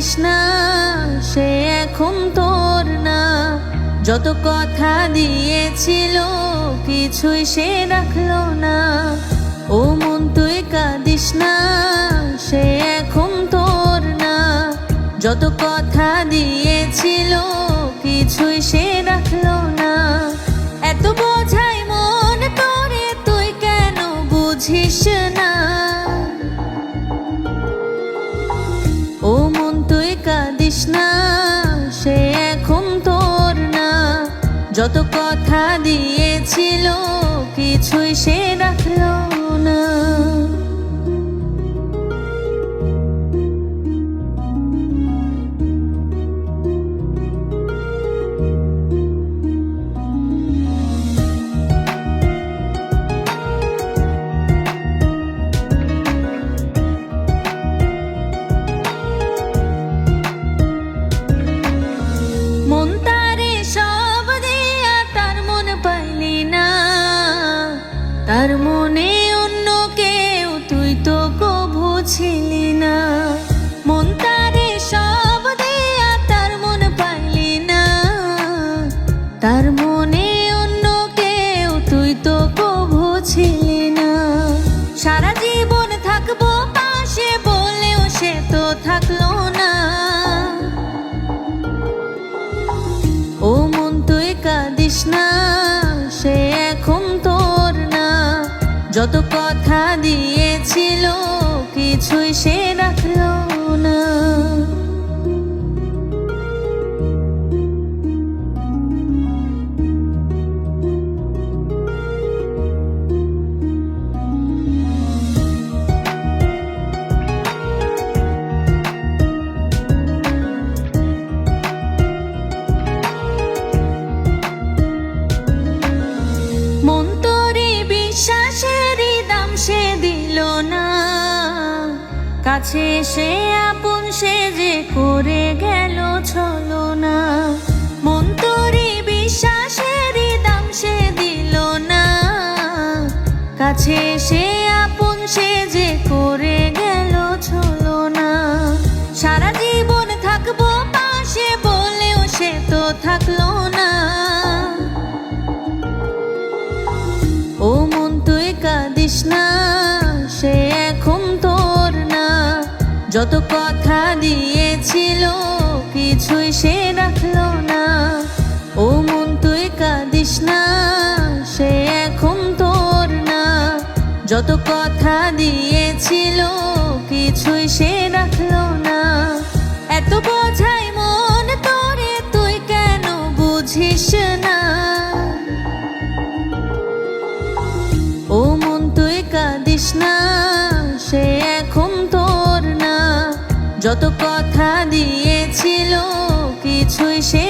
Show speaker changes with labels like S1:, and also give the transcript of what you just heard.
S1: কাঁদিস না, সে এখন তোর না। যত কথা দিয়েছিল কিছুই সে রাখলো না। ও মন তুই কাঁদিস না, সে এখন তোর না। যত কথা দিয়েছিল কিছুই সে রাখলো না। এত বোঝাই মন তোরে, তুই কেন বুঝিস না? ও মন তুই কাঁদিস না, সে এখন তোর না। যত কথা দিয়েছিল কিছুই সে রাখলো না। মন তারে সব দিয়া তার মন পাইলি না। তার মনে অন্য কেউ তুই তো কভু ছিলি না। মন তারে সব দিয়া তার মন পাইলি না। তার মনে অন্য কেউ তুই তো কভু ছিলি না। সারা জীবন থাকবো পাশে বলেও সে তো থাকলো না। ও মন তুই কাঁদিস না, সে এখন তোর না। যত কথা দিয়েছিল কিছুই সে রাখলো না। মন তোরে বিশ্বাসেরই দাম সে দিল না। কাছে সে আপন সে যে করে গেল ছলনা। মন তোরে বিশ্বাসেরই দাম সে দিল না। কাছে সে আপন সে যে করে গেল ছলনা। সারা জীবন থাকবো পাশে বলেও সে তো থাকলো না। ও মন তুই কাঁদিস না, সে এখন তোর না। যত কথা দিয়েছিল কিছুই সে রাখলো না। ও মন তুই কাঁদিস না, সে এখন তোর না। যত কথা দিয়েছিল কিছুই সে রাখলো না। এত বোঝাই মন তোরে, তুই কেন বুঝিস না? ও মন তুই কাঁদিস না, সে এখন তোর না। যত কথা দিয়েছিল কিছুই সে